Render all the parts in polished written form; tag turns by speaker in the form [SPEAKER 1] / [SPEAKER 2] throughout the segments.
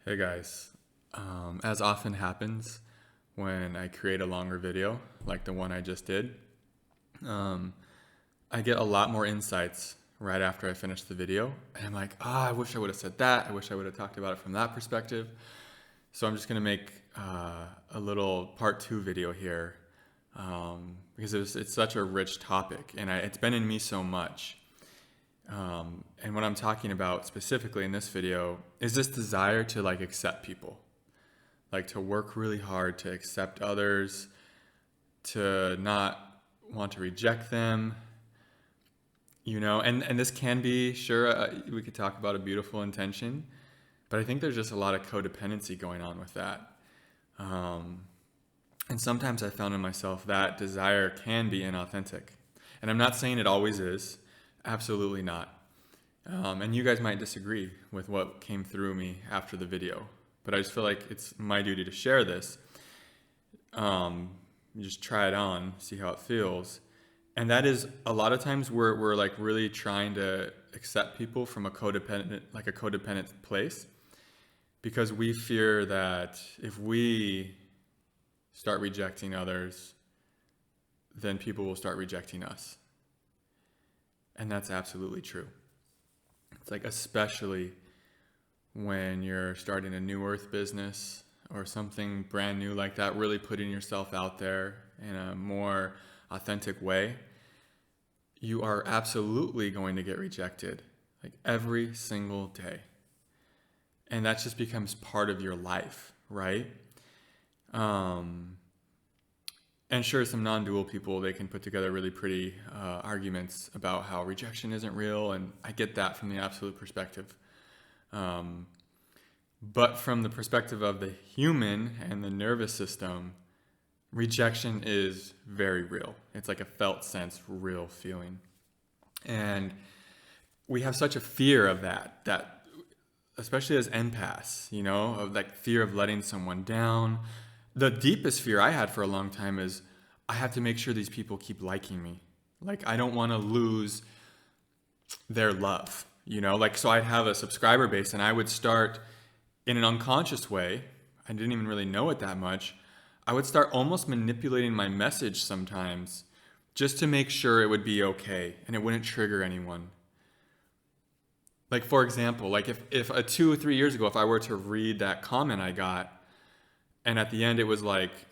[SPEAKER 1] Hey guys, as often happens when I create a longer video like the one I just did, um, I get a lot more insights right after I finish the video. And I'm like, I wish I would have said that. I wish I would have talked about it from that perspective. So I'm just going to make a little part 2 video here because it's such a rich topic and it's been in me so much. And what I'm talking about specifically in this video is this desire to accept people, to work really hard to accept others, to not want to reject them, and this can be, sure, we could talk about a beautiful intention, but I think there's just a lot of codependency going on with that. And sometimes I found in myself that desire can be inauthentic. And I'm not saying it always is, absolutely not. And you guys might disagree with what came through me after the video, but I just feel like it's my duty to share this. Just try it on, see how it feels. And that is, a lot of times we're really trying to accept people from a codependent place, because we fear that if we start rejecting others, then people will start rejecting us. And that's absolutely true. It's especially when you're starting a new earth business or something brand new like that, really putting yourself out there in a more authentic way, you are absolutely going to get rejected every single day. And that just becomes part of your life, right? And sure, some non-dual people, they can put together really pretty arguments about how rejection isn't real, and I get that from the absolute perspective. But from the perspective of the human and the nervous system, rejection is very real. It's like a felt sense, real feeling. And we have such a fear of that especially as empaths, of fear of letting someone down. The deepest fear I had for a long time is I have to make sure these people keep liking me. I don't want to lose their love, so I'd have a subscriber base and I would start in an unconscious way. I didn't even really know it that much. I would start almost manipulating my message sometimes just to make sure it would be okay and it wouldn't trigger anyone. For example, if 2 or 3 years ago, if I were to read that comment I got, and at the end it was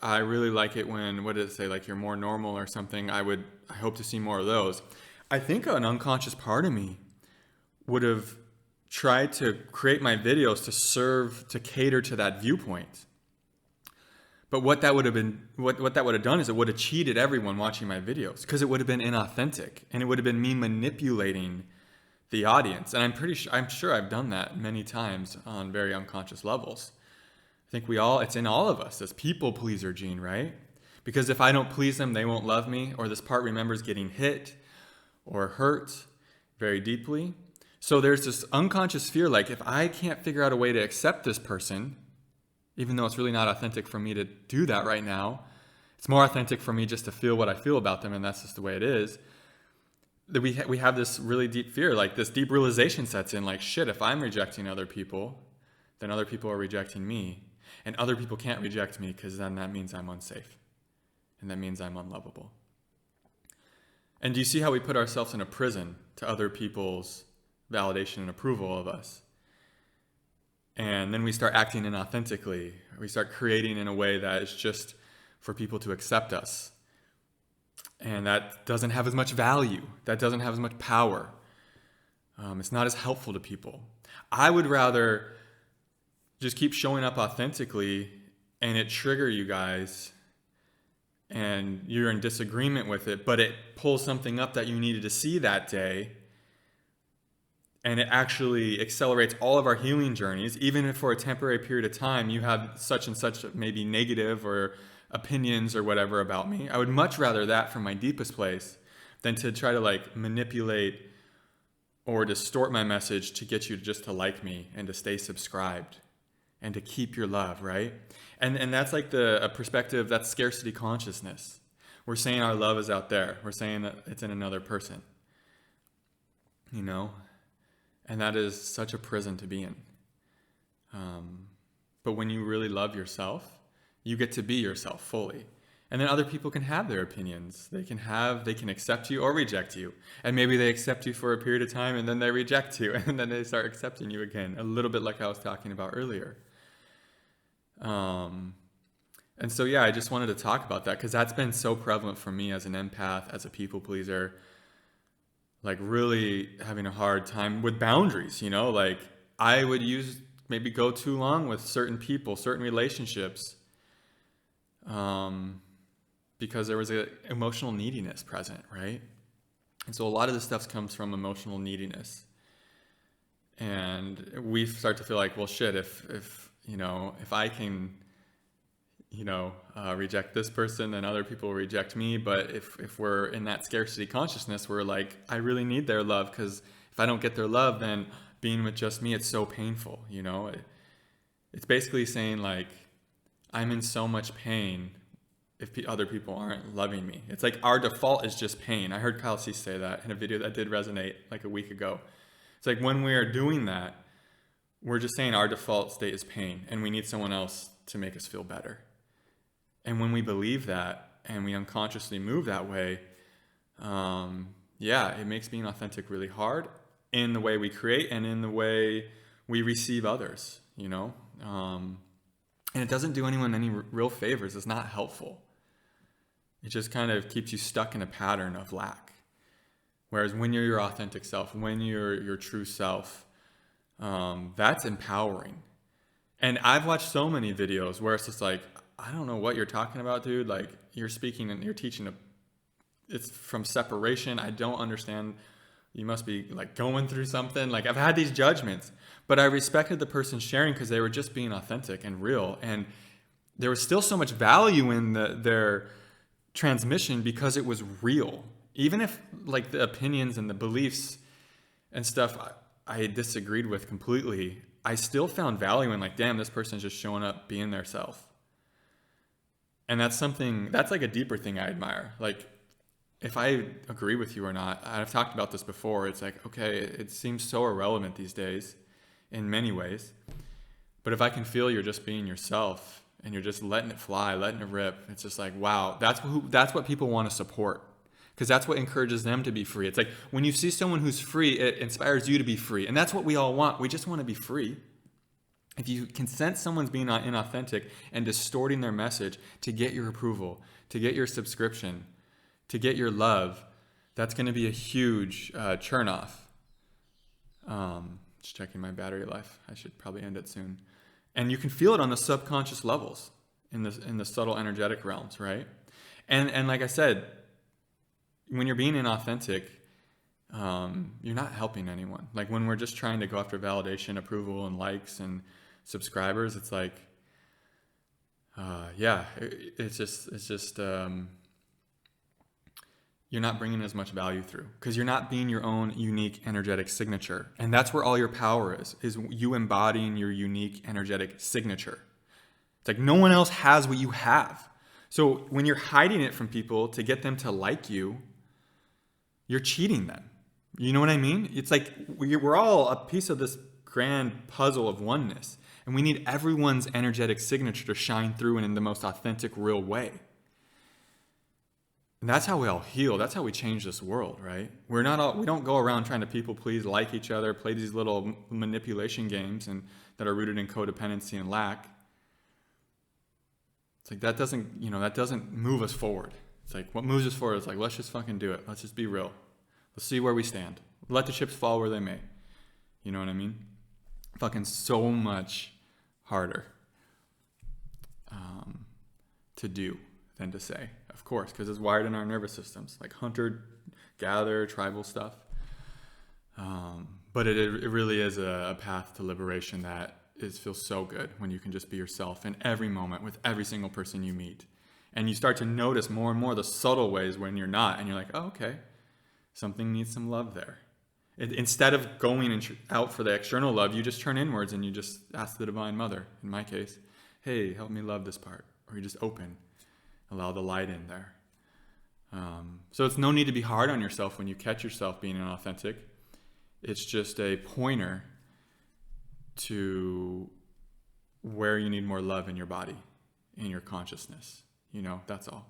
[SPEAKER 1] I really like it when, what did it say, you're more normal or something, I hope to see more of those. I think an unconscious part of me would have tried to create my videos to cater to that viewpoint. But what that would have done is it would have cheated everyone watching my videos, because it would have been inauthentic and it would have been me manipulating the audience. And I'm sure I've done that many times on very unconscious levels. I think it's in all of us, this people pleaser gene, right? Because if I don't please them, they won't love me, or this part remembers getting hit or hurt very deeply. So there's this unconscious fear, if I can't figure out a way to accept this person, even though it's really not authentic for me to do that right now, it's more authentic for me just to feel what I feel about them, and that's just the way it is, that we have this really deep fear, this deep realization sets in, shit, if I'm rejecting other people, then other people are rejecting me. And other people can't reject me, because then that means I'm unsafe. And that means I'm unlovable. And do you see how we put ourselves in a prison to other people's validation and approval of us? And then we start acting inauthentically. We start creating in a way that is just for people to accept us. And that doesn't have as much value. That doesn't have as much power. It's not as helpful to people. I would rather just keep showing up authentically and it trigger you guys and you're in disagreement with it, but it pulls something up that you needed to see that day, and it actually accelerates all of our healing journeys. Even if for a temporary period of time you have such and such maybe negative or opinions or whatever about me, I would much rather that from my deepest place than to try to manipulate or distort my message to get you just to like me and to stay subscribed and to keep your love, right? And that's a perspective, that's scarcity consciousness. We're saying our love is out there. We're saying that it's in another person, And that is such a prison to be in. But when you really love yourself, you get to be yourself fully. And then other people can have their opinions. They can accept you or reject you. And maybe they accept you for a period of time and then they reject you and then they start accepting you again. A little bit like I was talking about earlier. And so, yeah, I just wanted to talk about that because that's been so prevalent for me as an empath, as a people pleaser, like really having a hard time with boundaries, like I would maybe go too long with certain people, certain relationships, because there was an emotional neediness present, right? And so a lot of this stuff comes from emotional neediness. And we start to feel like, well, shit, if I can, reject this person, then other people will reject me. But if we're in that scarcity consciousness, we're like, I really need their love, because if I don't get their love, then being with just me, it's so painful, It's basically saying like, I'm in so much pain if other people aren't loving me. It's like our default is just pain. I heard Kyle C say that in a video that did resonate like a week ago. It's like when we are doing that, we're just saying our default state is pain and we need someone else to make us feel better. And when we believe that and we unconsciously move that way, it makes being authentic really hard in the way we create and in the way we receive others, and it doesn't do anyone any real favors. It's not helpful. It just kind of keeps you stuck in a pattern of lack. Whereas when you're your authentic self, when you're your true self, that's empowering. And I've watched so many videos where it's just like, I don't know what you're talking about, dude. Like you're speaking and you're teaching it's from separation. I don't understand. You must be like going through something. Like I've had these judgments, but I respected the person sharing because they were just being authentic and real. And there was still so much value in their transmission because it was real. Even if like the opinions and the beliefs and stuff I disagreed with completely, I still found value in like, damn, this person's just showing up being their self. And that's like a deeper thing I admire. Like if I agree with you or not, I've talked about this before. It's like, okay, it seems so irrelevant these days in many ways. But if I can feel you're just being yourself and you're just letting it fly, letting it rip, it's just like, wow, that's what people want to support. Because that's what encourages them to be free. It's like when you see someone who's free, it inspires you to be free. And that's what we all want. We just want to be free. If you can sense someone's being inauthentic and distorting their message to get your approval, to get your subscription, to get your love, that's going to be a huge churn off. Just checking my battery life. I should probably end it soon. And you can feel it on the subconscious levels in the subtle energetic realms, right? And like I said, when you're being inauthentic, you're not helping anyone. Like when we're just trying to go after validation, approval, and likes and subscribers, it's like, it's just you're not bringing as much value through because you're not being your own unique energetic signature. And that's where all your power is you embodying your unique energetic signature. It's like no one else has what you have. So when you're hiding it from people to get them to like you, you're cheating them. You know what I mean? It's like we're all a piece of this grand puzzle of oneness. And we need everyone's energetic signature to shine through and in the most authentic, real way. And that's how we all heal. That's how we change this world, right? We don't go around trying to people please, like each other, play these little manipulation games that are rooted in codependency and lack. It's like that doesn't move us forward. It's like what moves us forward is like, let's just fucking do it. Let's just be real. Let's see where we stand. Let the chips fall where they may. You know what I mean? Fucking so much harder to do than to say, of course, because it's wired in our nervous systems, like hunter-gatherer, tribal stuff. But it really is a path to liberation that feels so good when you can just be yourself in every moment with every single person you meet. And you start to notice more and more the subtle ways when you're not, and you're like, oh, okay, something needs some love there. Instead of going out for the external love, you just turn inwards and you just ask the Divine Mother, in my case, hey, help me love this part. Or you just open, allow the light in there. So it's no need to be hard on yourself when you catch yourself being inauthentic. It's just a pointer to where you need more love in your body, in your consciousness. You know, that's all.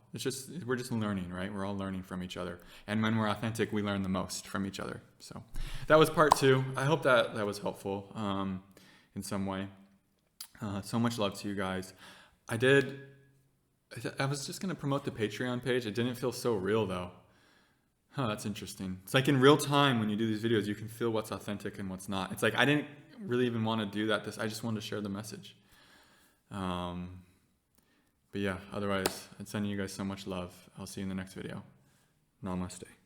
[SPEAKER 1] We're just learning, right? We're all learning from each other. And when we're authentic, we learn the most from each other. So that was part 2. I hope that was helpful in some way. So much love to you guys. I was just going to promote the Patreon page. It didn't feel so real though. That's interesting. It's like in real time when you do these videos, you can feel what's authentic and what's not. It's like I didn't really even want to do that. I just wanted to share the message. But yeah, otherwise, I'm sending you guys so much love. I'll see you in the next video. Namaste.